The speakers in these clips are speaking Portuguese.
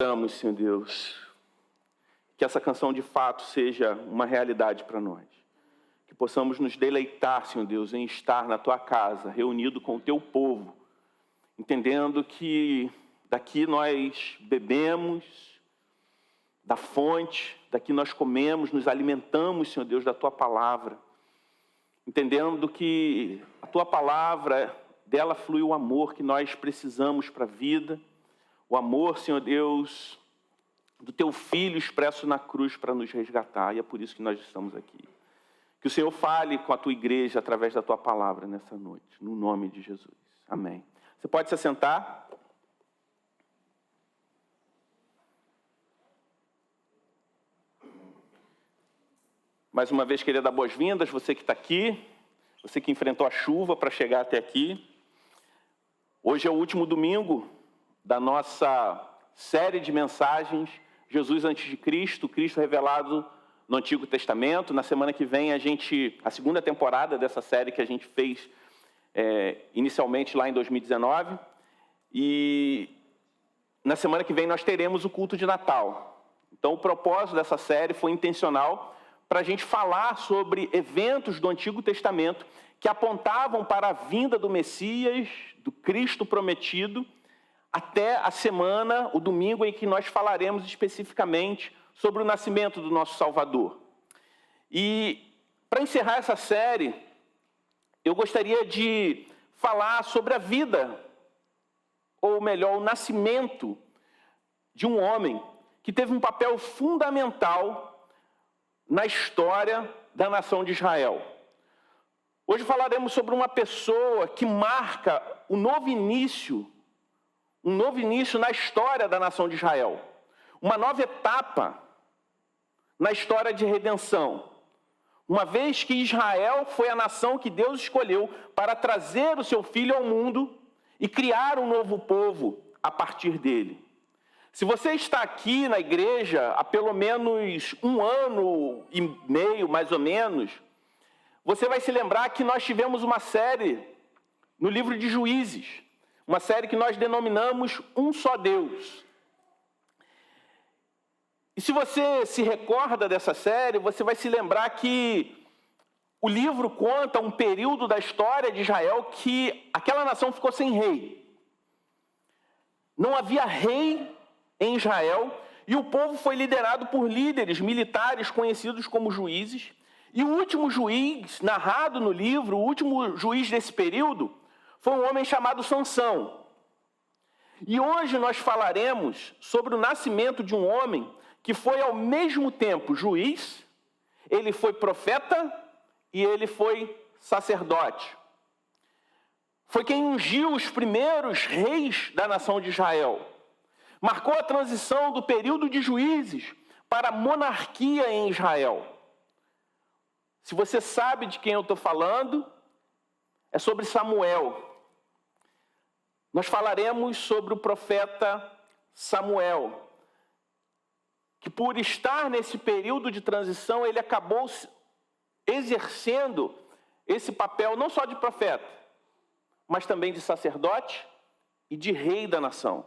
Oramos, Senhor Deus, que essa canção de fato seja uma realidade para nós. Que possamos nos deleitar, Senhor Deus, em estar na Tua casa, reunido com o Teu povo, entendendo que daqui nós bebemos da fonte, daqui nós comemos, nos alimentamos, Senhor Deus, da Tua palavra. Entendendo que a Tua palavra, dela flui o amor que nós precisamos para a vida, o amor, Senhor Deus, do Teu Filho expresso na cruz para nos resgatar. E é por isso que nós estamos aqui. Que o Senhor fale com a Tua igreja através da Tua palavra nessa noite. No nome de Jesus. Amém. Você pode se assentar? Mais uma vez, queria dar boas-vindas, você que está aqui, você que enfrentou a chuva para chegar até aqui. Hoje é o último domingo da nossa série de mensagens, Jesus antes de Cristo, Cristo revelado no Antigo Testamento. Na semana que vem, a segunda temporada dessa série que a gente fez inicialmente lá em 2019. E na semana que vem nós teremos o culto de Natal. Então o propósito dessa série foi intencional para a gente falar sobre eventos do Antigo Testamento que apontavam para a vinda do Messias, do Cristo prometido, até a semana, o domingo, em que nós falaremos especificamente sobre o nascimento do nosso Salvador. E, para encerrar essa série, eu gostaria de falar sobre a vida, ou melhor, o nascimento de um homem que teve um papel fundamental na história da nação de Israel. Hoje falaremos sobre uma pessoa que marca um novo início na história da nação de Israel. Uma nova etapa na história de redenção. Uma vez que Israel foi a nação que Deus escolheu para trazer o seu Filho ao mundo e criar um novo povo a partir dele. Se você está aqui na igreja há pelo menos 1 ano e meio, mais ou menos, você vai se lembrar que nós tivemos uma série no livro de Juízes, uma série que nós denominamos Um Só Deus. E se você se recorda dessa série, você vai se lembrar que o livro conta um período da história de Israel que aquela nação ficou sem rei. Não havia rei em Israel e o povo foi liderado por líderes militares conhecidos como juízes. E o último juiz narrado no livro, o último juiz desse período, foi um homem chamado Sansão. E hoje nós falaremos sobre o nascimento de um homem que foi ao mesmo tempo juiz, ele foi profeta e ele foi sacerdote. Foi quem ungiu os primeiros reis da nação de Israel. Marcou a transição do período de juízes para a monarquia em Israel. Se você sabe de quem eu estou falando, é sobre Samuel. Nós falaremos sobre o profeta Samuel, que por estar nesse período de transição, ele acabou exercendo esse papel não só de profeta, mas também de sacerdote e de rei da nação.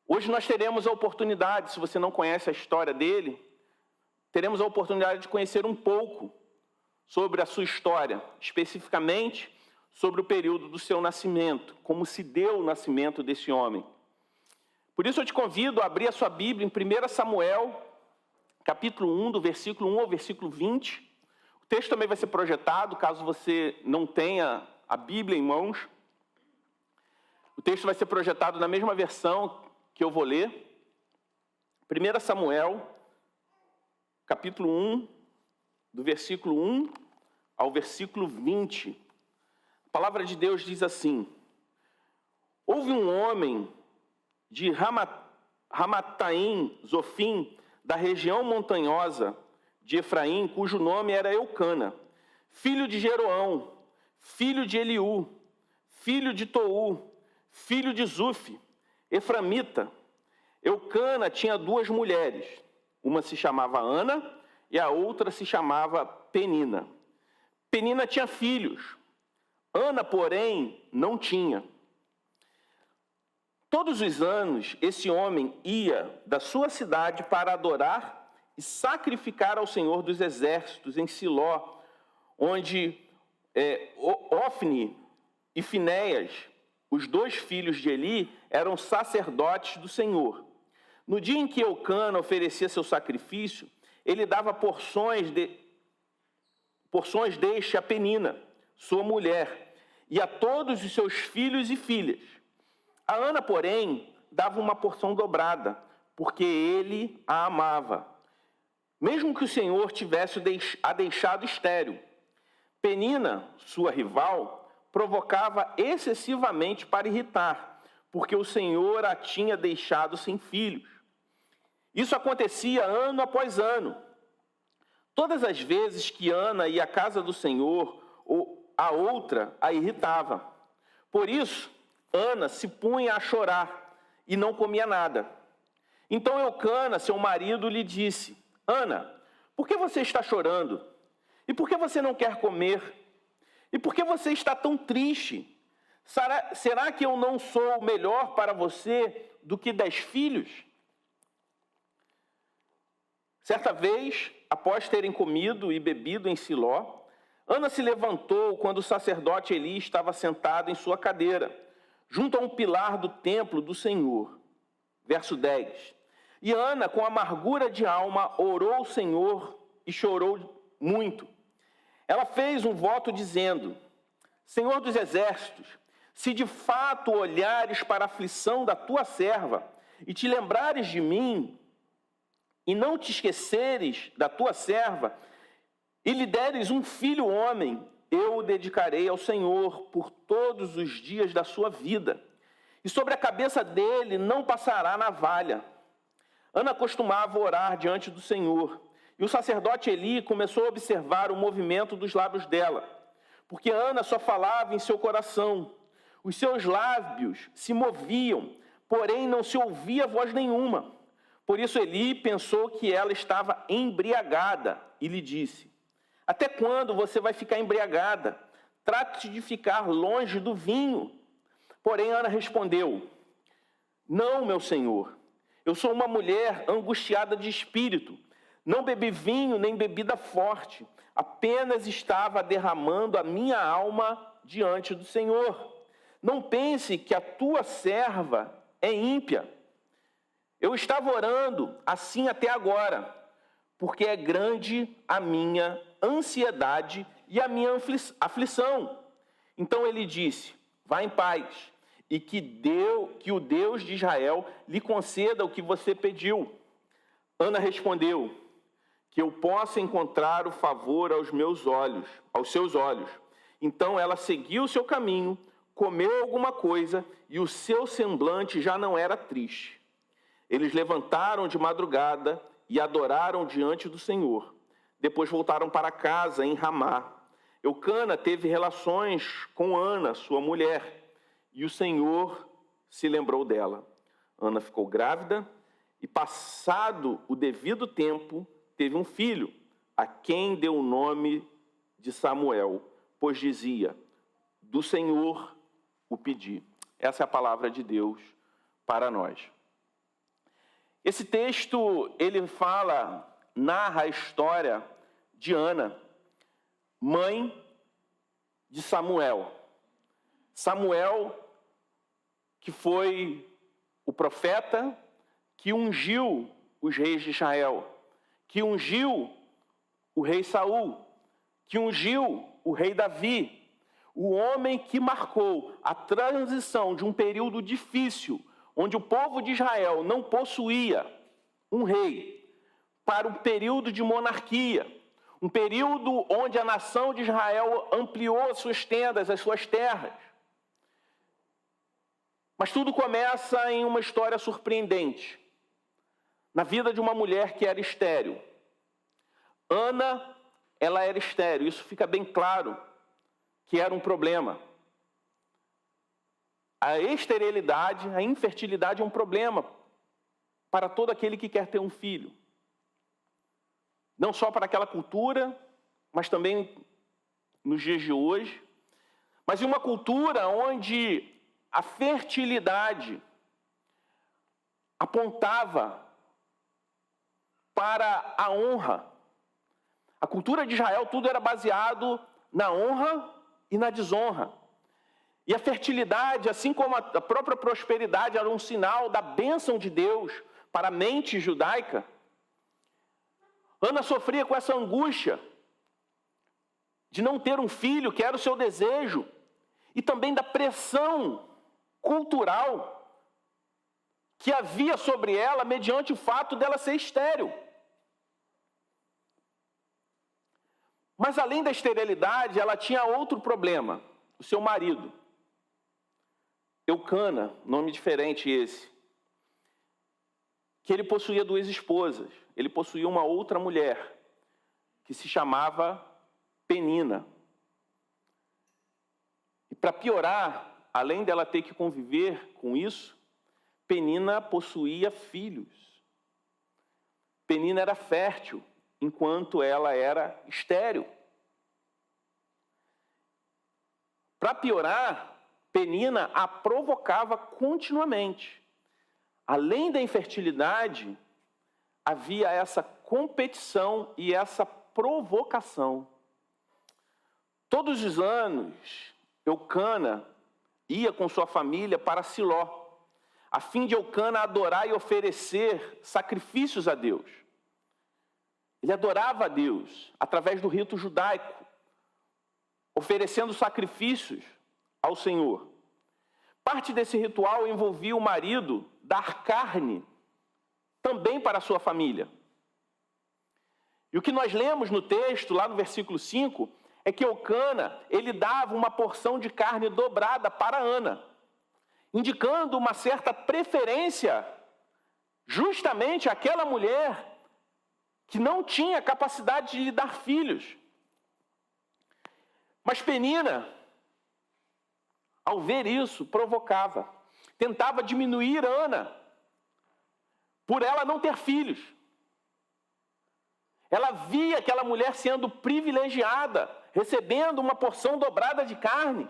Hoje nós teremos a oportunidade, se você não conhece a história dele, teremos a oportunidade de conhecer um pouco sobre a sua história, especificamente sobre o período do seu nascimento, como se deu o nascimento desse homem. Por isso eu te convido a abrir a sua Bíblia em 1 Samuel, capítulo 1, do versículo 1 ao versículo 20. O texto também vai ser projetado, caso você não tenha a Bíblia em mãos. O texto vai ser projetado na mesma versão que eu vou ler. 1 Samuel, capítulo 1, do versículo 1 ao versículo 20. A palavra de Deus diz assim: houve um homem de Ramataim, Zofim, da região montanhosa de Efraim, cujo nome era Eucana, filho de Jeroão, filho de Eliú, filho de Tou, filho de Zufi, eframita. Eucana tinha 2 mulheres, uma se chamava Ana e a outra se chamava Penina. Penina tinha filhos, Ana, porém, não tinha. Todos os anos, esse homem ia da sua cidade para adorar e sacrificar ao Senhor dos Exércitos em Siló, onde Ofni e Finéias, os dois filhos de Eli, eram sacerdotes do Senhor. No dia em que Eucana oferecia seu sacrifício, ele dava porções deste a Penina, sua mulher, e a todos os seus filhos e filhas. A Ana, porém, dava uma porção dobrada, porque ele a amava, mesmo que o Senhor tivesse a deixado estéril. Penina, sua rival, provocava excessivamente para irritar, porque o Senhor a tinha deixado sem filhos. Isso acontecia ano após ano. Todas as vezes que Ana ia à casa do Senhor, a outra a irritava. Por isso, Ana se punha a chorar e não comia nada. Então Eucana, seu marido, lhe disse: Ana, por que você está chorando? E por que você não quer comer? E por que você está tão triste? Será que eu não sou melhor para você do que 10 filhos? Certa vez, após terem comido e bebido em Siló, Ana se levantou quando o sacerdote Eli estava sentado em sua cadeira, junto a um pilar do templo do Senhor. Verso 10. E Ana, com amargura de alma, orou ao Senhor e chorou muito. Ela fez um voto dizendo: Senhor dos exércitos, se de fato olhares para a aflição da tua serva e te lembrares de mim, e não te esqueceres da tua serva, e lhe deres um filho homem, eu o dedicarei ao Senhor por todos os dias da sua vida, e sobre a cabeça dele não passará navalha. Ana costumava orar diante do Senhor, e o sacerdote Eli começou a observar o movimento dos lábios dela, porque Ana só falava em seu coração. Os seus lábios se moviam, porém não se ouvia voz nenhuma. Por isso Eli pensou que ela estava embriagada e lhe disse: Até quando você vai ficar embriagada? Trate de ficar longe do vinho. Porém Ana respondeu: Não, meu senhor, eu sou uma mulher angustiada de espírito. Não bebi vinho nem bebida forte, apenas estava derramando a minha alma diante do Senhor. Não pense que a tua serva é ímpia. Eu estava orando assim até agora, porque é grande a minha ansiedade e a minha aflição. Então ele disse: Vá em paz, e que o Deus de Israel lhe conceda o que você pediu. Ana respondeu: Que eu possa encontrar o favor aos seus olhos. Então ela seguiu o seu caminho, comeu alguma coisa, e o seu semblante já não era triste. Eles levantaram de madrugada e adoraram diante do Senhor. Depois voltaram para casa em Ramá. Eucana teve relações com Ana, sua mulher, e o Senhor se lembrou dela. Ana ficou grávida e, passado o devido tempo, teve um filho, a quem deu o nome de Samuel, pois dizia: Do Senhor o pedi. Essa é a palavra de Deus para nós. Esse texto, ele narra a história de Ana, mãe de Samuel. Samuel, que foi o profeta que ungiu os reis de Israel, que ungiu o rei Saul, que ungiu o rei Davi, o homem que marcou a transição de um período difícil, onde o povo de Israel não possuía um rei, para um período de monarquia, um período onde a nação de Israel ampliou as suas tendas, as suas terras. Mas tudo começa em uma história surpreendente, na vida de uma mulher que era estéril. Ana, ela era estéril, isso fica bem claro que era um problema. A esterilidade, a infertilidade é um problema para todo aquele que quer ter um filho. Não só para aquela cultura, mas também nos dias de hoje. Mas em uma cultura onde a fertilidade apontava para a honra. A cultura de Israel, tudo era baseado na honra e na desonra. E a fertilidade, assim como a própria prosperidade, era um sinal da bênção de Deus para a mente judaica. Ana sofria com essa angústia de não ter um filho, que era o seu desejo, e também da pressão cultural que havia sobre ela mediante o fato dela ser estéril. Mas além da esterilidade, ela tinha outro problema, o seu marido. Eucana, nome diferente esse, que ele possuía 2 esposas. Ele possuía uma outra mulher, que se chamava Penina. E para piorar, além dela ter que conviver com isso, Penina possuía filhos. Penina era fértil, enquanto ela era estéril. Para piorar, Penina a provocava continuamente. Além da infertilidade, havia essa competição e essa provocação. Todos os anos, Eucana ia com sua família para Siló, a fim de Eucana adorar e oferecer sacrifícios a Deus. Ele adorava a Deus através do rito judaico, oferecendo sacrifícios ao Senhor. Parte desse ritual envolvia o marido dar carne também para a sua família. E o que nós lemos no texto, lá no versículo 5, é que Eucana, ele dava uma porção de carne dobrada para Ana, indicando uma certa preferência justamente àquela mulher que não tinha capacidade de lhe dar filhos. Mas Penina, ao ver isso, provocava, tentava diminuir Ana, por ela não ter filhos. Ela via aquela mulher sendo privilegiada, recebendo uma porção dobrada de carnes,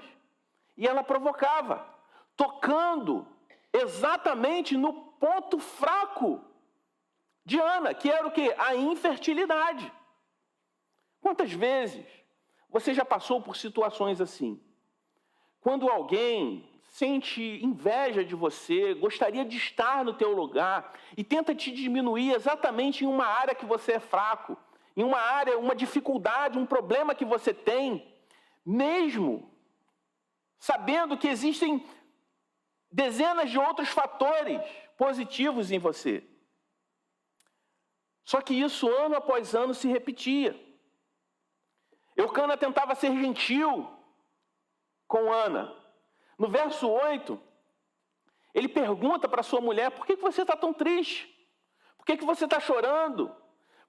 e ela provocava, tocando exatamente no ponto fraco de Ana, que era o quê? A infertilidade. Quantas vezes você já passou por situações assim? Quando alguém sente inveja de você, gostaria de estar no teu lugar e tenta te diminuir exatamente em uma área que você é fraco, em uma área, uma dificuldade, um problema que você tem, mesmo sabendo que existem dezenas de outros fatores positivos em você. Só que isso, ano após ano, se repetia. Eucana tentava ser gentil com Ana. No verso 8, ele pergunta para sua mulher: por que você está tão triste? Por que você está chorando?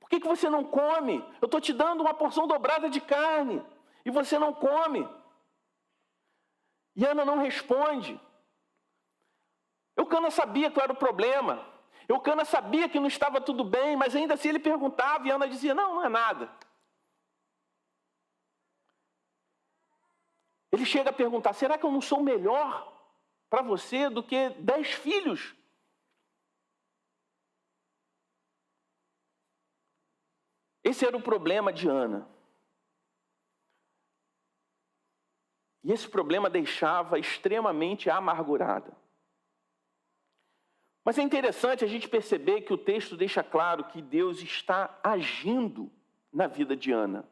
Por que você não come? Eu estou te dando uma porção dobrada de carne e você não come. E Ana não responde. Eucana sabia qual era o problema. Eucana sabia que não estava tudo bem, mas ainda assim ele perguntava e Ana dizia: não, não é nada. Ele chega a perguntar: será que eu não sou melhor para você do que 10 filhos? Esse era o problema de Ana. E esse problema deixava extremamente amargurada. Mas é interessante a gente perceber que o texto deixa claro que Deus está agindo na vida de Ana.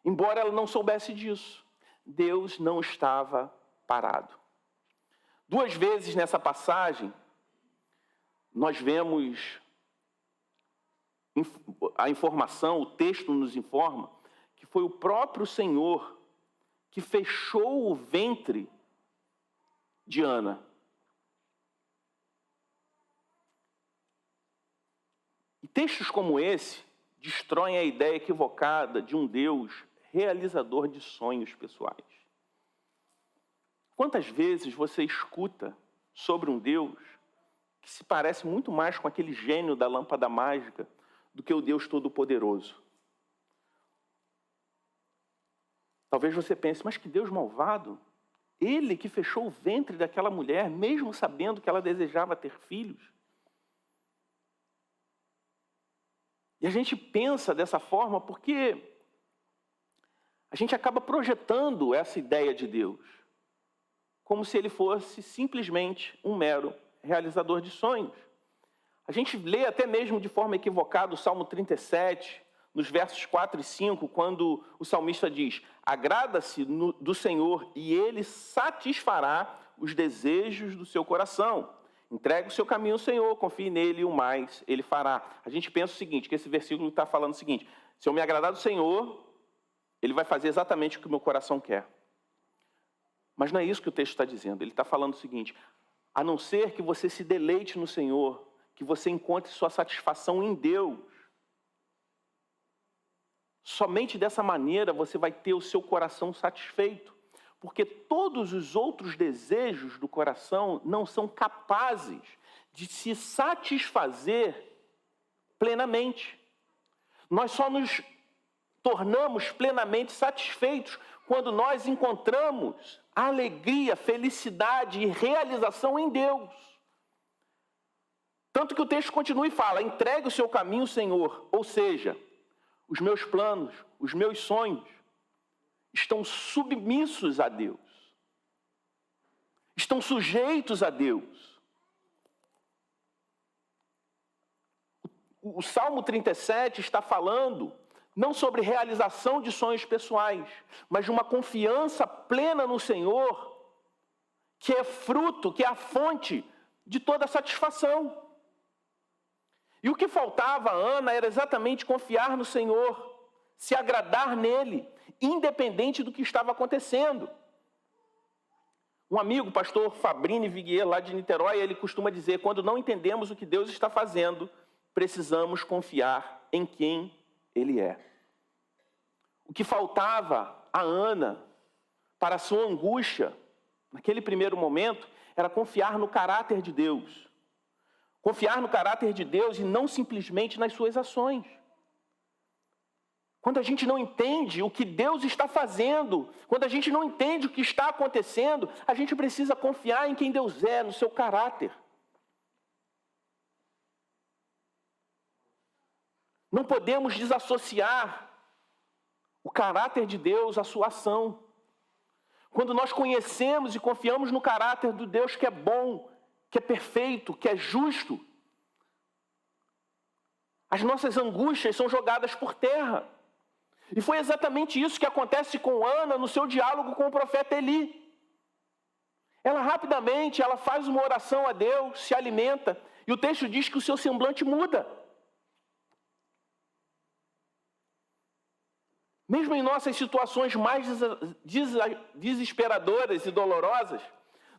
Embora ela não soubesse disso, Deus não estava parado. 2 vezes nessa passagem, nós vemos a informação, o texto nos informa, que foi o próprio Senhor que fechou o ventre de Ana. E textos como esse destroem a ideia equivocada de um Deus realizador de sonhos pessoais. Quantas vezes você escuta sobre um Deus que se parece muito mais com aquele gênio da lâmpada mágica do que o Deus Todo-Poderoso? Talvez você pense: mas que Deus malvado! Ele que fechou o ventre daquela mulher, mesmo sabendo que ela desejava ter filhos. E a gente pensa dessa forma porque a gente acaba projetando essa ideia de Deus como se ele fosse simplesmente um mero realizador de sonhos. A gente lê até mesmo de forma equivocada o Salmo 37, nos versos 4 e 5, quando o salmista diz: agrada-se do Senhor e ele satisfará os desejos do seu coração. Entregue o seu caminho ao Senhor, confie nele e o mais ele fará. A gente pensa o seguinte, que esse versículo está falando o seguinte: se eu me agradar do Senhor, ele vai fazer exatamente o que o meu coração quer. Mas não é isso que o texto está dizendo. Ele está falando o seguinte: a não ser que você se deleite no Senhor, que você encontre sua satisfação em Deus, somente dessa maneira você vai ter o seu coração satisfeito. Porque todos os outros desejos do coração não são capazes de se satisfazer plenamente. Nós só nos tornamos plenamente satisfeitos quando nós encontramos alegria, felicidade e realização em Deus. Tanto que o texto continua e fala: entregue o seu caminho, Senhor. Ou seja, os meus planos, os meus sonhos estão submissos a Deus. Estão sujeitos a Deus. O Salmo 37 está falando não sobre realização de sonhos pessoais, mas de uma confiança plena no Senhor, que é fruto, que é a fonte de toda a satisfação. E o que faltava a Ana era exatamente confiar no Senhor, se agradar nele, independente do que estava acontecendo. Um amigo, o pastor Fabrini Viguier, lá de Niterói, ele costuma dizer: quando não entendemos o que Deus está fazendo, precisamos confiar em quem Ele é. O que faltava a Ana, para a sua angústia, naquele primeiro momento, era confiar no caráter de Deus. Confiar no caráter de Deus e não simplesmente nas suas ações. Quando a gente não entende o que Deus está fazendo, quando a gente não entende o que está acontecendo, a gente precisa confiar em quem Deus é, no seu caráter. Não podemos desassociar o caráter de Deus à sua ação. Quando nós conhecemos e confiamos no caráter do Deus que é bom, que é perfeito, que é justo, as nossas angústias são jogadas por terra. E foi exatamente isso que acontece com Ana no seu diálogo com o profeta Eli. Ela rapidamente, ela faz uma oração a Deus, se alimenta, e o texto diz que o seu semblante muda. Mesmo em nossas situações mais desesperadoras e dolorosas,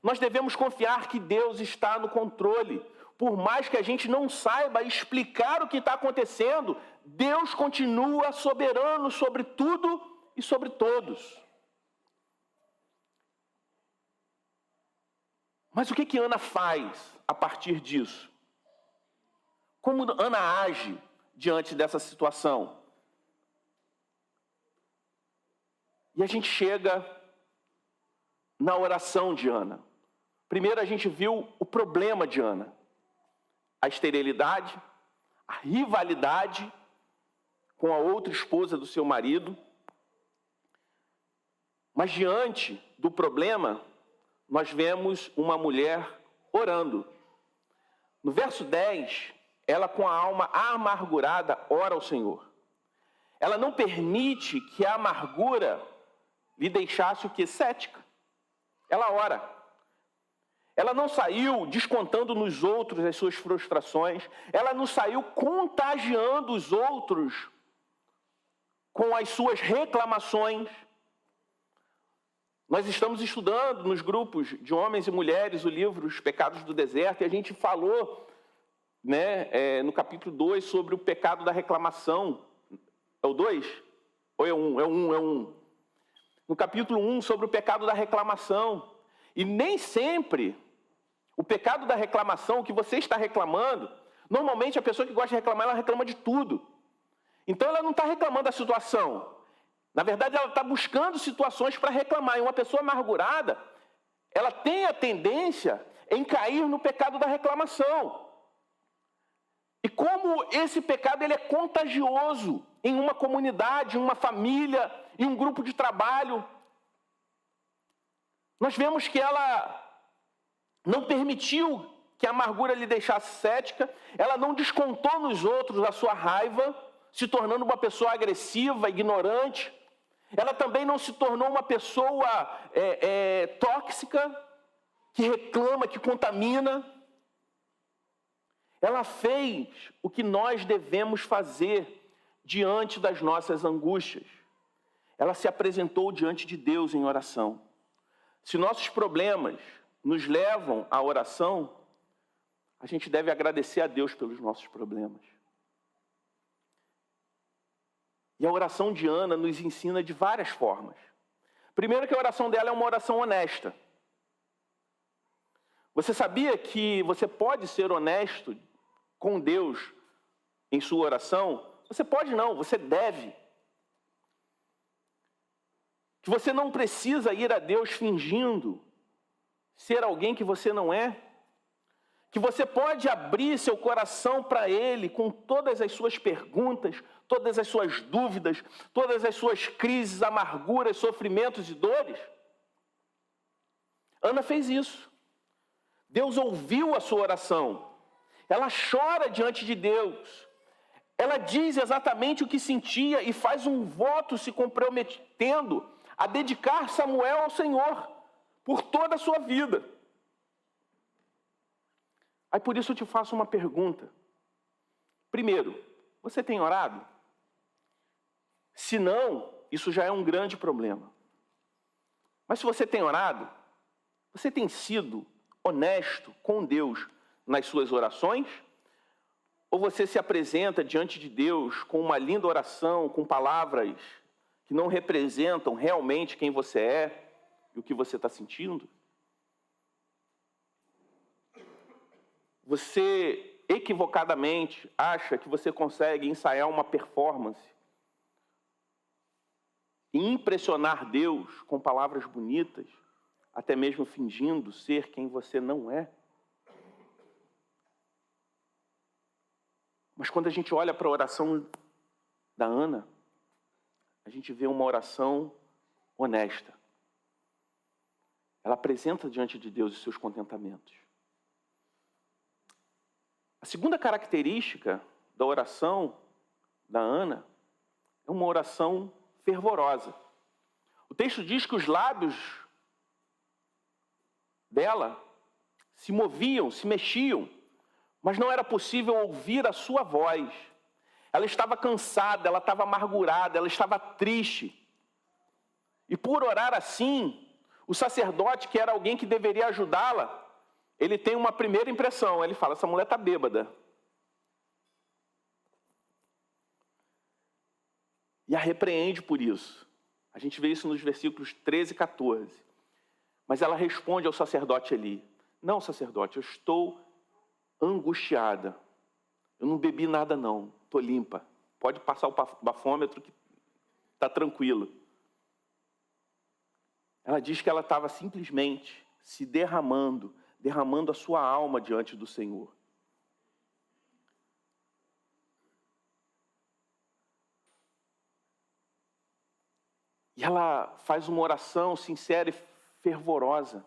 nós devemos confiar que Deus está no controle. Por mais que a gente não saiba explicar o que está acontecendo, Deus continua soberano sobre tudo e sobre todos. Mas o que Ana faz a partir disso? Como Ana age diante dessa situação? E a gente chega na oração de Ana. Primeiro a gente viu o problema de Ana. A esterilidade, a rivalidade com a outra esposa do seu marido. Mas diante do problema, nós vemos uma mulher orando. No verso 10, ela com a alma amargurada ora ao Senhor. Ela não permite que a amargura lhe deixasse o quê? Cética. Ela ora. Ela não saiu descontando nos outros as suas frustrações. Ela não saiu contagiando os outros com as suas reclamações. Nós estamos estudando nos grupos de homens e mulheres o livro Os Pecados do Deserto, e a gente falou, no capítulo 2 sobre o pecado da reclamação. É o 2? Ou é o 1? É o 1. No capítulo 1 sobre o pecado da reclamação. E nem sempre o pecado da reclamação, o que você está reclamando, normalmente a pessoa que gosta de reclamar, ela reclama de tudo. Então ela não está reclamando da situação. Na verdade, ela está buscando situações para reclamar. E uma pessoa amargurada, ela tem a tendência em cair no pecado da reclamação. E como esse pecado ele é contagioso em uma comunidade, em uma família, em um grupo de trabalho. Nós vemos que ela não permitiu que a amargura lhe deixasse cética, ela não descontou nos outros a sua raiva, se tornando uma pessoa agressiva, ignorante. Ela também não se tornou uma pessoa tóxica, que reclama, que contamina. Ela fez o que nós devemos fazer diante das nossas angústias. Ela se apresentou diante de Deus em oração. Se nossos problemas nos levam à oração, a gente deve agradecer a Deus pelos nossos problemas. E a oração de Ana nos ensina de várias formas. Primeiro, que a oração dela é uma oração honesta. Você sabia que você pode ser honesto com Deus em sua oração? Você pode não, você deve. Que você não precisa ir a Deus fingindo ser alguém que você não é. Que você pode abrir seu coração para Ele com todas as suas perguntas, todas as suas dúvidas, todas as suas crises, amarguras, sofrimentos e dores. Ana fez isso. Deus ouviu a sua oração. Ela chora diante de Deus. Ela diz exatamente o que sentia e faz um voto se comprometendo a dedicar Samuel ao Senhor por toda a sua vida. Aí por isso eu te faço uma pergunta. Primeiro, você tem orado? Se não, isso já é um grande problema. Mas se você tem orado, você tem sido honesto com Deus nas suas orações? Ou você se apresenta diante de Deus com uma linda oração, com palavras que não representam realmente quem você é e o que você está sentindo? Você equivocadamente acha que você consegue ensaiar uma performance e impressionar Deus com palavras bonitas, até mesmo fingindo ser quem você não é? Mas quando a gente olha para a oração da Ana, a gente vê uma oração honesta. Ela apresenta diante de Deus os seus contentamentos. A segunda característica da oração da Ana é uma oração fervorosa. O texto diz que os lábios dela se moviam, se mexiam, mas não era possível ouvir a sua voz. Ela estava cansada, ela estava amargurada, ela estava triste. E por orar assim, o sacerdote, que era alguém que deveria ajudá-la, ele tem uma primeira impressão. Ele fala: essa mulher está bêbada. E a repreende por isso. A gente vê isso nos versículos 13 e 14. Mas ela responde ao sacerdote ali: não, sacerdote, eu estou angustiada. Eu não bebi nada não, estou limpa. Pode passar o bafômetro que está tranquilo. Ela diz que ela estava simplesmente se derramando a sua alma diante do Senhor. E ela faz uma oração sincera e fervorosa.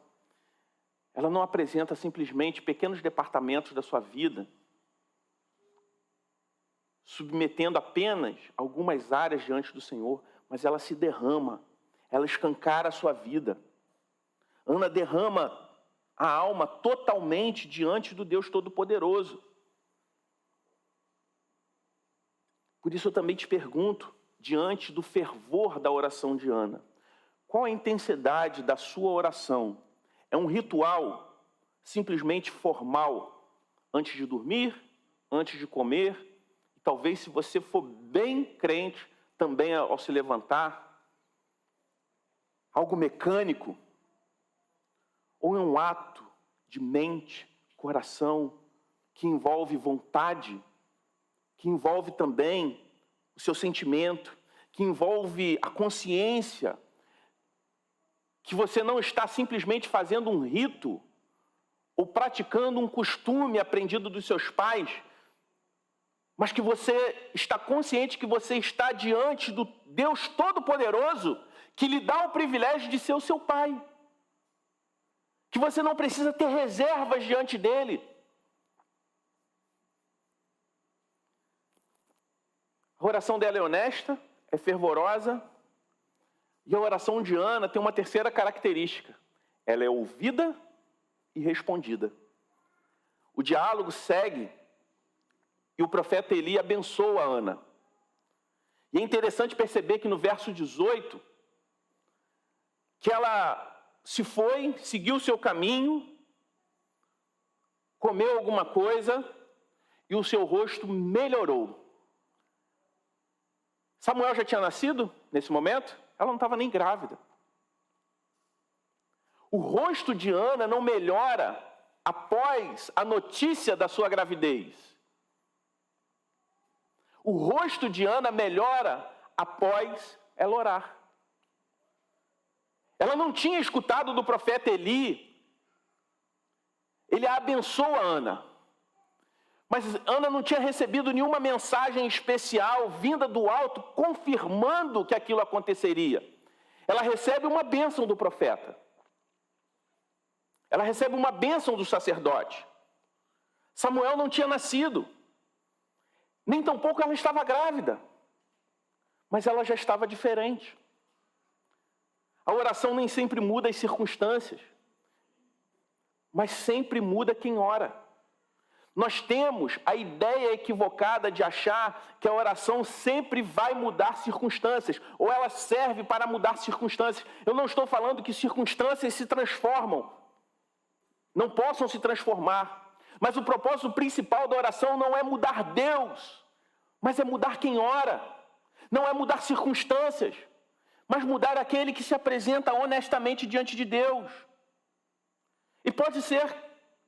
Ela não apresenta simplesmente pequenos departamentos da sua vida, submetendo apenas algumas áreas diante do Senhor, mas ela se derrama, ela escancara a sua vida. Ana derrama a alma totalmente diante do Deus Todo-Poderoso. Por isso eu também te pergunto, diante do fervor da oração de Ana, qual a intensidade da sua oração? É um ritual simplesmente formal, antes de dormir, antes de comer, e talvez, se você for bem crente, também ao se levantar? Algo mecânico? Ou é um ato de mente, coração, que envolve vontade, que envolve também o seu sentimento, que envolve a consciência, que você não está simplesmente fazendo um rito ou praticando um costume aprendido dos seus pais, mas que você está consciente que você está diante do Deus Todo-Poderoso, que lhe dá o privilégio de ser o seu pai. Que você não precisa ter reservas diante dele. A oração dela é honesta, é fervorosa, e a oração de Ana tem uma terceira característica. Ela é ouvida e respondida. O diálogo segue e o profeta Eli abençoa Ana. E é interessante perceber que no verso 18, que ela se foi, seguiu o seu caminho, comeu alguma coisa e o seu rosto melhorou. Samuel já tinha nascido nesse momento? Ela não estava nem grávida. O rosto de Ana não melhora após a notícia da sua gravidez. O rosto de Ana melhora após ela orar. Ela não tinha escutado do profeta Eli. Ele a abençoa Ana. Mas Ana não tinha recebido nenhuma mensagem especial vinda do alto confirmando que aquilo aconteceria. Ela recebe uma bênção do profeta. Ela recebe uma bênção do sacerdote. Samuel não tinha nascido. Nem tampouco ela estava grávida. Mas ela já estava diferente. A oração nem sempre muda as circunstâncias. Mas sempre muda quem ora. Nós temos a ideia equivocada de achar que a oração sempre vai mudar circunstâncias, ou ela serve para mudar circunstâncias. Eu não estou falando que circunstâncias se transformam, não possam se transformar. Mas o propósito principal da oração não é mudar Deus, mas é mudar quem ora. Não é mudar circunstâncias, mas mudar aquele que se apresenta honestamente diante de Deus. E pode ser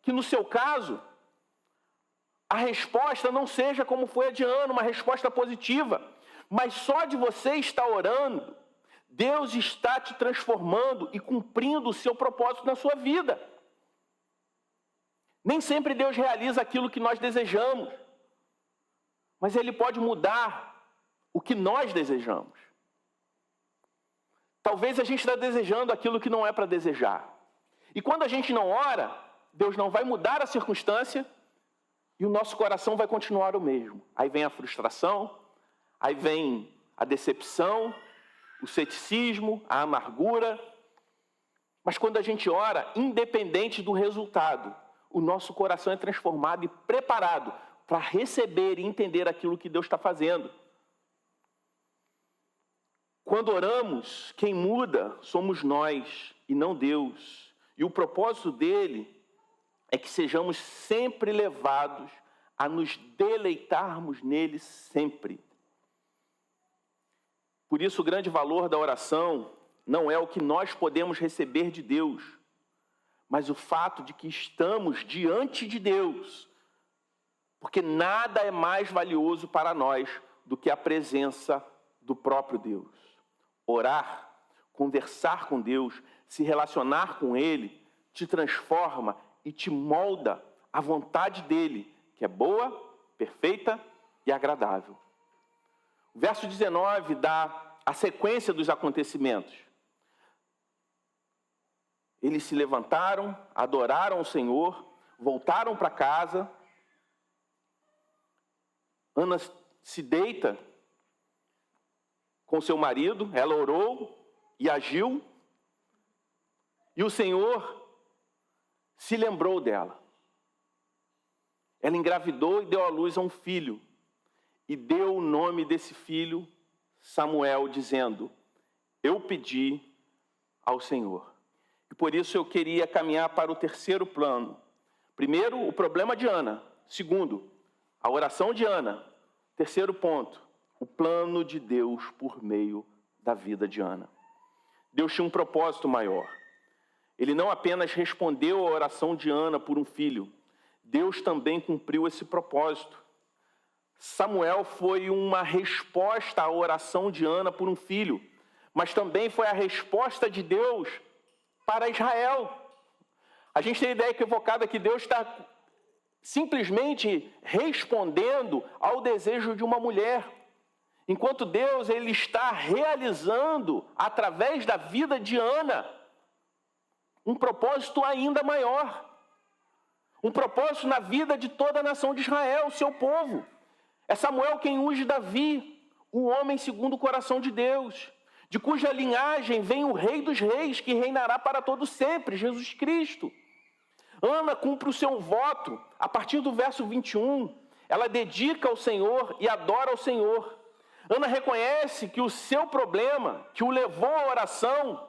que no seu caso, a resposta não seja como foi a de Ana, uma resposta positiva. Mas só de você estar orando, Deus está te transformando e cumprindo o seu propósito na sua vida. Nem sempre Deus realiza aquilo que nós desejamos. Mas Ele pode mudar o que nós desejamos. Talvez a gente está desejando aquilo que não é para desejar. E quando a gente não ora, Deus não vai mudar a circunstância, e o nosso coração vai continuar o mesmo. Aí vem a frustração, aí vem a decepção, o ceticismo, a amargura. Mas quando a gente ora, independente do resultado, o nosso coração é transformado e preparado para receber e entender aquilo que Deus está fazendo. Quando oramos, quem muda somos nós e não Deus. E o propósito dele é que sejamos sempre levados a nos deleitarmos nele sempre. Por isso, o grande valor da oração não é o que nós podemos receber de Deus, mas o fato de que estamos diante de Deus, porque nada é mais valioso para nós do que a presença do próprio Deus. Orar, conversar com Deus, se relacionar com Ele, te transforma e te molda à vontade dele, que é boa, perfeita e agradável. O verso 19 dá a sequência dos acontecimentos. Eles se levantaram, adoraram o Senhor, voltaram para casa. Ana se deita com seu marido, ela orou e agiu, e o Senhor se lembrou dela. Ela engravidou e deu à luz a um filho. E deu o nome desse filho Samuel, dizendo: eu pedi ao Senhor. E por isso eu queria caminhar para o terceiro plano. Primeiro, o problema de Ana. Segundo, a oração de Ana. Terceiro ponto, o plano de Deus por meio da vida de Ana. Deus tinha um propósito maior. Ele não apenas respondeu à oração de Ana por um filho, Deus também cumpriu esse propósito. Samuel foi uma resposta à oração de Ana por um filho, mas também foi a resposta de Deus para Israel. A gente tem a ideia equivocada que Deus está simplesmente respondendo ao desejo de uma mulher. Enquanto Deus ele está realizando, através da vida de Ana, um propósito ainda maior. Um propósito na vida de toda a nação de Israel, o seu povo. É Samuel quem unge Davi, o homem segundo o coração de Deus, de cuja linhagem vem o Rei dos Reis, que reinará para todo sempre, Jesus Cristo. Ana cumpre o seu voto, a partir do verso 21, ela dedica ao Senhor e adora ao Senhor. Ana reconhece que o seu problema, que o levou à oração,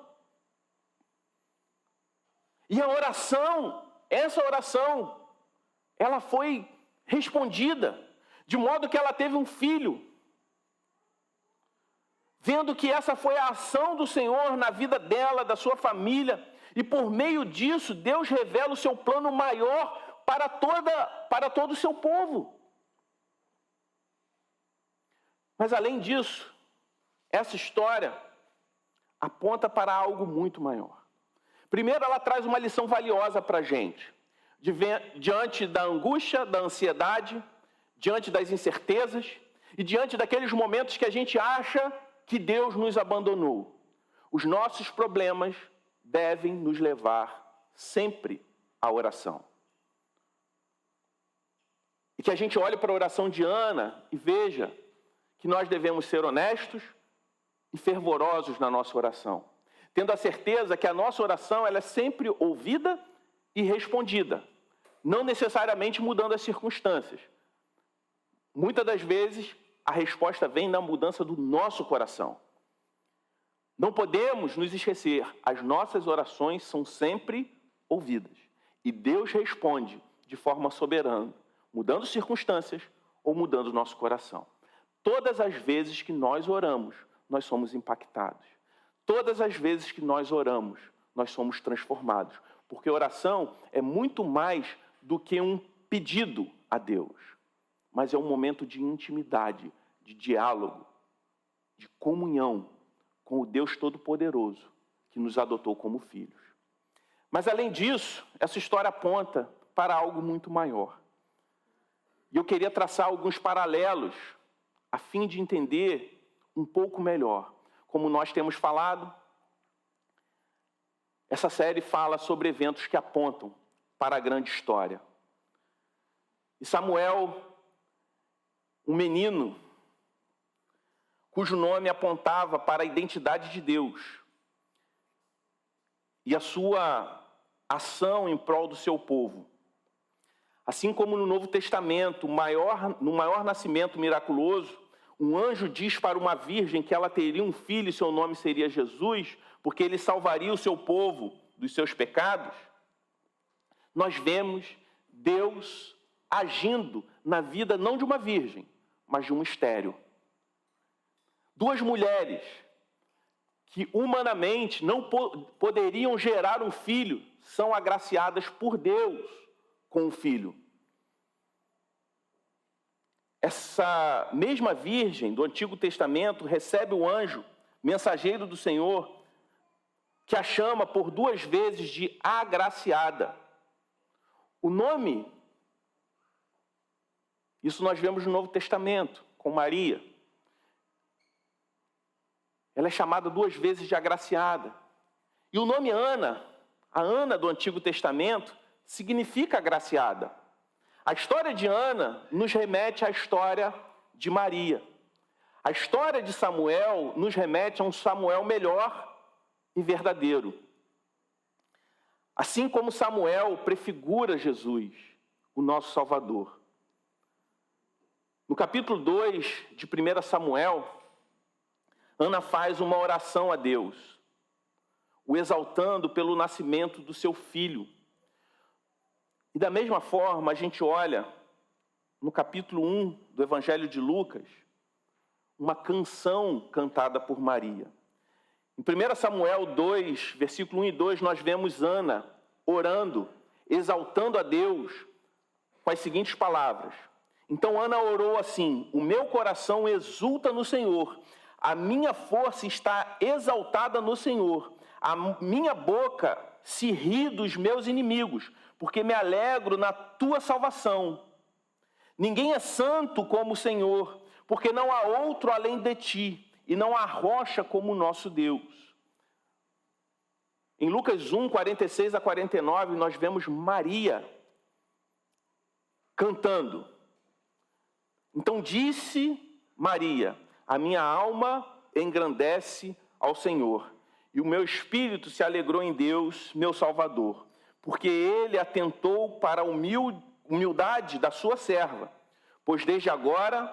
e a oração, essa oração, ela foi respondida, de modo que ela teve um filho. Vendo que essa foi a ação do Senhor na vida dela, da sua família, e por meio disso, Deus revela o seu plano maior para todo o seu povo. Mas além disso, essa história aponta para algo muito maior. Primeiro, ela traz uma lição valiosa para a gente. Diante da angústia, da ansiedade, diante das incertezas e diante daqueles momentos que a gente acha que Deus nos abandonou. Os nossos problemas devem nos levar sempre à oração. E que a gente olhe para a oração de Ana e veja que nós devemos ser honestos e fervorosos na nossa oração, tendo a certeza que a nossa oração ela é sempre ouvida e respondida, não necessariamente mudando as circunstâncias. Muitas das vezes, a resposta vem na mudança do nosso coração. Não podemos nos esquecer, as nossas orações são sempre ouvidas. E Deus responde de forma soberana, mudando circunstâncias ou mudando o nosso coração. Todas as vezes que nós oramos, nós somos impactados. Todas as vezes que nós oramos, nós somos transformados. Porque oração é muito mais do que um pedido a Deus, mas é um momento de intimidade, de diálogo, de comunhão com o Deus Todo-Poderoso que nos adotou como filhos. Mas além disso, essa história aponta para algo muito maior. E eu queria traçar alguns paralelos a fim de entender um pouco melhor. Como nós temos falado, essa série fala sobre eventos que apontam para a grande história. E Samuel, um menino, cujo nome apontava para a identidade de Deus e a sua ação em prol do seu povo. Assim como no Novo Testamento, no maior nascimento miraculoso, um anjo diz para uma virgem que ela teria um filho e seu nome seria Jesus, porque ele salvaria o seu povo dos seus pecados. Nós vemos Deus agindo na vida não de uma virgem, mas de um estéril. Duas mulheres que humanamente não poderiam gerar um filho, são agraciadas por Deus com um filho. Essa mesma virgem do Antigo Testamento recebe o anjo, mensageiro do Senhor, que a chama por 2 vezes de agraciada. O nome, isso nós vemos no Novo Testamento, com Maria. Ela é chamada 2 vezes de agraciada. E o nome Ana, a Ana do Antigo Testamento, significa agraciada. A história de Ana nos remete à história de Maria. A história de Samuel nos remete a um Samuel melhor e verdadeiro. Assim como Samuel prefigura Jesus, o nosso Salvador. No capítulo 2 de 1 Samuel, Ana faz uma oração a Deus, o exaltando pelo nascimento do seu filho. E da mesma forma, a gente olha no capítulo 1 do Evangelho de Lucas, uma canção cantada por Maria. Em 1 Samuel 2, versículo 1 e 2, nós vemos Ana orando, exaltando a Deus com as seguintes palavras. Então Ana orou assim: o meu coração exulta no Senhor, a minha força está exaltada no Senhor, a minha boca se ri dos meus inimigos, porque me alegro na tua salvação. Ninguém é santo como o Senhor, porque não há outro além de ti, e não há rocha como o nosso Deus. Em Lucas 1, 46 a 49, nós vemos Maria cantando. Então disse Maria: a minha alma engrandece ao Senhor, e o meu espírito se alegrou em Deus, meu Salvador, porque Ele atentou para a humildade da sua serva, pois desde agora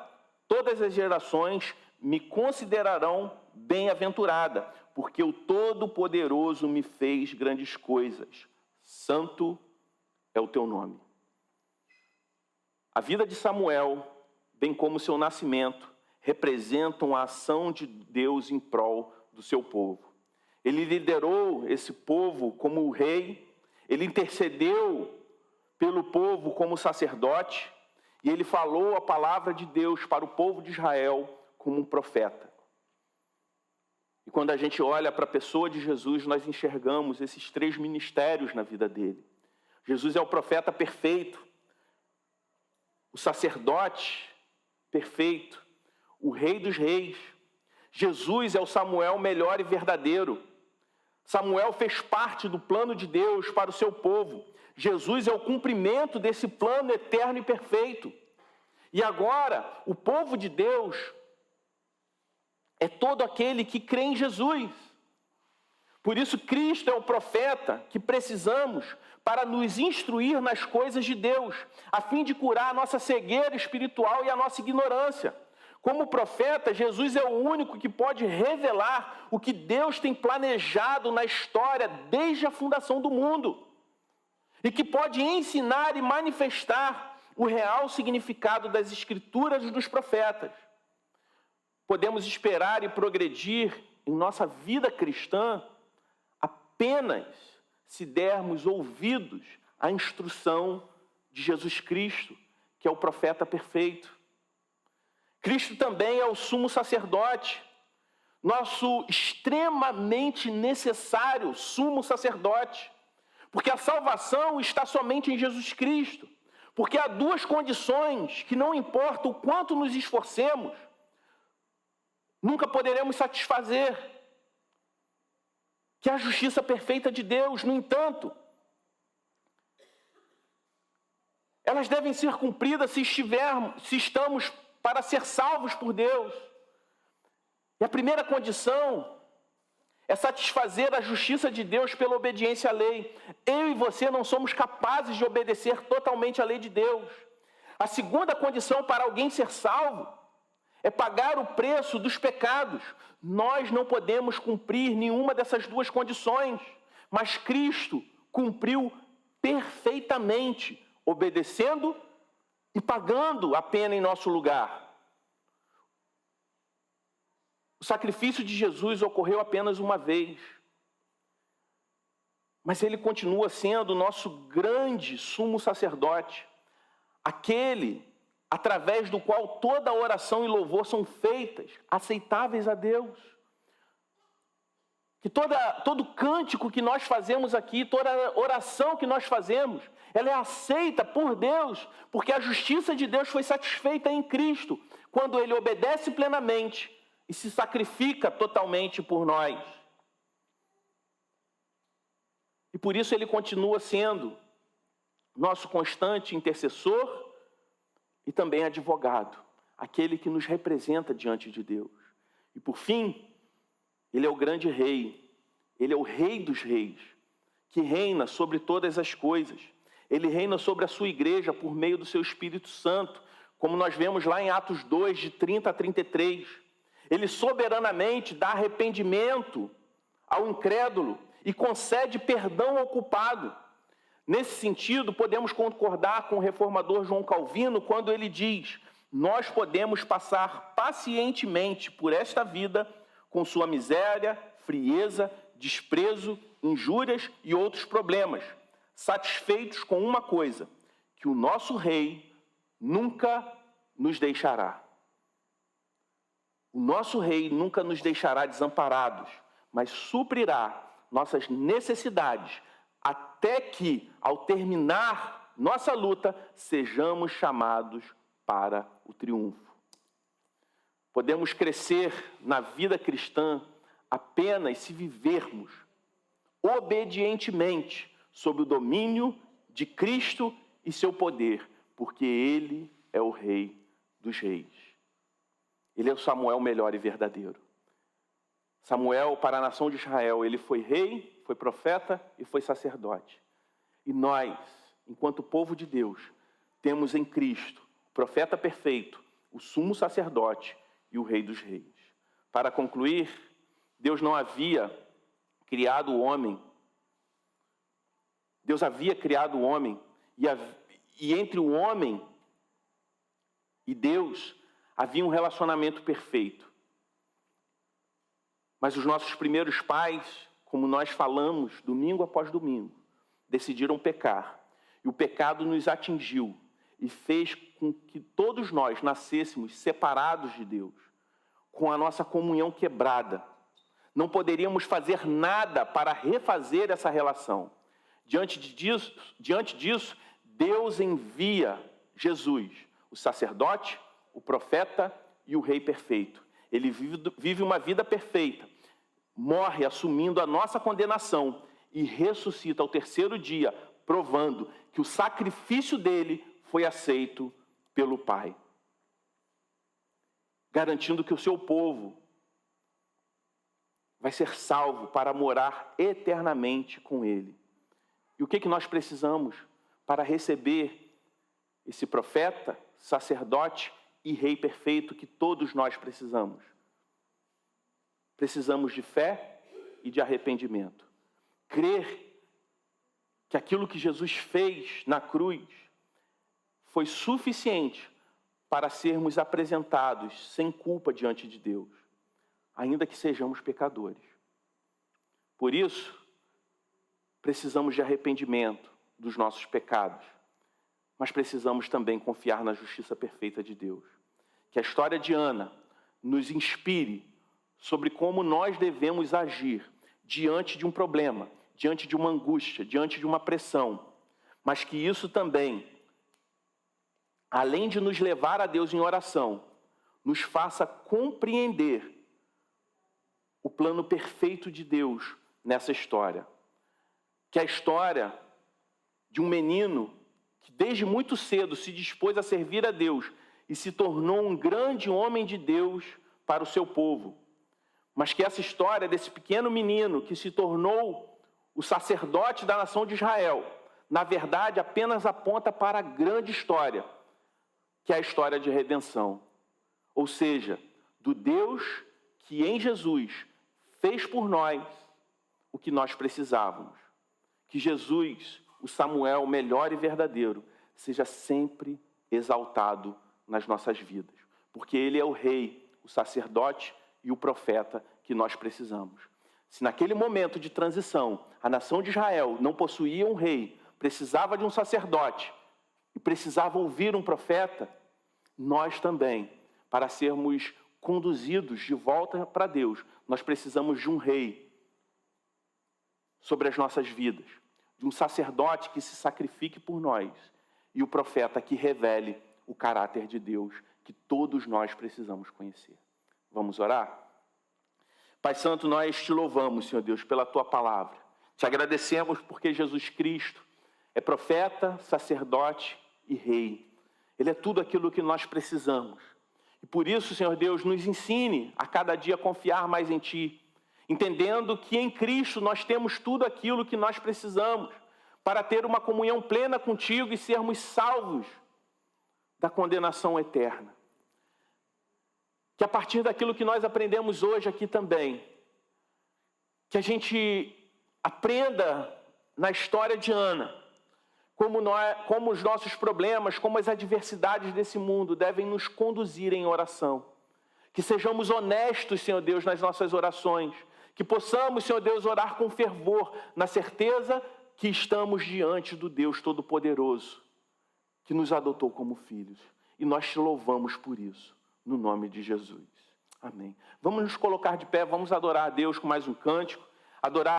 todas as gerações me considerarão bem-aventurada, porque o Todo-Poderoso me fez grandes coisas. Santo é o teu nome. A vida de Samuel, bem como seu nascimento, representam a ação de Deus em prol do seu povo. Ele liderou esse povo como rei, ele intercedeu pelo povo como sacerdote, e ele falou a palavra de Deus para o povo de Israel como um profeta. E quando a gente olha para a pessoa de Jesus, nós enxergamos esses 3 ministérios na vida dele. Jesus é o profeta perfeito, o sacerdote perfeito, o rei dos reis. Jesus é o Samuel melhor e verdadeiro. Samuel fez parte do plano de Deus para o seu povo. Jesus é o cumprimento desse plano eterno e perfeito. E agora, o povo de Deus é todo aquele que crê em Jesus. Por isso, Cristo é o profeta que precisamos para nos instruir nas coisas de Deus, a fim de curar a nossa cegueira espiritual e a nossa ignorância. Como profeta, Jesus é o único que pode revelar o que Deus tem planejado na história desde a fundação do mundo, e que pode ensinar e manifestar o real significado das Escrituras dos profetas. Podemos esperar e progredir em nossa vida cristã apenas se dermos ouvidos à instrução de Jesus Cristo, que é o profeta perfeito. Cristo também é o sumo sacerdote, nosso extremamente necessário sumo sacerdote, porque a salvação está somente em Jesus Cristo, porque há 2 condições que não importa o quanto nos esforcemos, nunca poderemos satisfazer, que é a justiça perfeita de Deus. No entanto, elas devem ser cumpridas se estamos para ser salvos por Deus. E a primeira condição é satisfazer a justiça de Deus pela obediência à lei. Eu e você não somos capazes de obedecer totalmente à lei de Deus. A segunda condição para alguém ser salvo é pagar o preço dos pecados. Nós não podemos cumprir nenhuma dessas 2 condições, mas Cristo cumpriu perfeitamente, obedecendo e pagando a pena em nosso lugar. O sacrifício de Jesus ocorreu apenas uma vez, mas ele continua sendo o nosso grande sumo sacerdote, aquele através do qual toda oração e louvor são feitas, aceitáveis a Deus. Que todo cântico que nós fazemos aqui, toda oração que nós fazemos, ela é aceita por Deus, porque a justiça de Deus foi satisfeita em Cristo, quando Ele obedece plenamente e se sacrifica totalmente por nós. E por isso Ele continua sendo nosso constante intercessor e também advogado, aquele que nos representa diante de Deus. E por fim, Ele é o grande rei, Ele é o rei dos reis, que reina sobre todas as coisas. Ele reina sobre a sua igreja por meio do seu Espírito Santo, como nós vemos lá em Atos 2, de 30 a 33. Ele soberanamente dá arrependimento ao incrédulo e concede perdão ao culpado. Nesse sentido, podemos concordar com o reformador João Calvino quando ele diz: nós podemos passar pacientemente por esta vida com sua miséria, frieza, desprezo, injúrias e outros problemas, satisfeitos com uma coisa, que o nosso Rei nunca nos deixará. O nosso Rei nunca nos deixará desamparados, mas suprirá nossas necessidades até que, ao terminar nossa luta, sejamos chamados para o triunfo. Podemos crescer na vida cristã apenas se vivermos obedientemente sob o domínio de Cristo e seu poder, porque Ele é o Rei dos Reis. Ele é o Samuel melhor e verdadeiro. Samuel, para a nação de Israel, ele foi rei, foi profeta e foi sacerdote. E nós, enquanto povo de Deus, temos em Cristo o profeta perfeito, o sumo sacerdote e o Rei dos Reis. Para concluir, Deus não havia criado o homem. Deus havia criado o homem e entre o homem e Deus havia um relacionamento perfeito. Mas os nossos primeiros pais, como nós falamos domingo após domingo, decidiram pecar. E o pecado nos atingiu e fez com que todos nós nascêssemos separados de Deus, com a nossa comunhão quebrada. Não poderíamos fazer nada para refazer essa relação. Diante disso, Deus envia Jesus, o sacerdote, o profeta e o rei perfeito. Ele vive uma vida perfeita, morre assumindo a nossa condenação e ressuscita ao terceiro dia, provando que o sacrifício dele foi aceito pelo Pai, garantindo que o seu povo vai ser salvo para morar eternamente com ele. E o que nós precisamos para receber esse profeta, sacerdote e rei perfeito que todos nós precisamos? Precisamos de fé e de arrependimento. Crer que aquilo que Jesus fez na cruz foi suficiente para sermos apresentados sem culpa diante de Deus, ainda que sejamos pecadores. Por isso, precisamos de arrependimento dos nossos pecados, mas precisamos também confiar na justiça perfeita de Deus. Que a história de Ana nos inspire sobre como nós devemos agir diante de um problema, diante de uma angústia, diante de uma pressão, mas que isso também, além de nos levar a Deus em oração, nos faça compreender o plano perfeito de Deus nessa história. Que a história de um menino que desde muito cedo se dispôs a servir a Deus e se tornou um grande homem de Deus para o seu povo. Mas que essa história desse pequeno menino que se tornou o sacerdote da nação de Israel, na verdade apenas aponta para a grande história, que é a história de redenção. Ou seja, do Deus que em Jesus fez por nós o que nós precisávamos. Que Jesus, o Samuel melhor e verdadeiro, seja sempre exaltado nas nossas vidas. Porque ele é o rei, o sacerdote e o profeta que nós precisamos. Se naquele momento de transição, a nação de Israel não possuía um rei, precisava de um sacerdote e precisava ouvir um profeta, nós também, para sermos conduzidos de volta para Deus, nós precisamos de um rei sobre as nossas vidas, de um sacerdote que se sacrifique por nós e o profeta que revele o caráter de Deus que todos nós precisamos conhecer. Vamos orar? Pai Santo, nós te louvamos, Senhor Deus, pela tua palavra. Te agradecemos porque Jesus Cristo é profeta, sacerdote e rei. Ele é tudo aquilo que nós precisamos. E por isso, Senhor Deus, nos ensine a cada dia a confiar mais em Ti, entendendo que em Cristo nós temos tudo aquilo que nós precisamos para ter uma comunhão plena contigo e sermos salvos da condenação eterna. Que a partir daquilo que nós aprendemos hoje aqui também, que a gente aprenda na história de Ana, como os nossos problemas, como as adversidades desse mundo devem nos conduzir em oração. Que sejamos honestos, Senhor Deus, nas nossas orações. Que possamos, Senhor Deus, orar com fervor, na certeza que estamos diante do Deus Todo-Poderoso, que nos adotou como filhos. E nós te louvamos por isso, no nome de Jesus. Amém. Vamos nos colocar de pé, vamos adorar a Deus com mais um cântico, adorar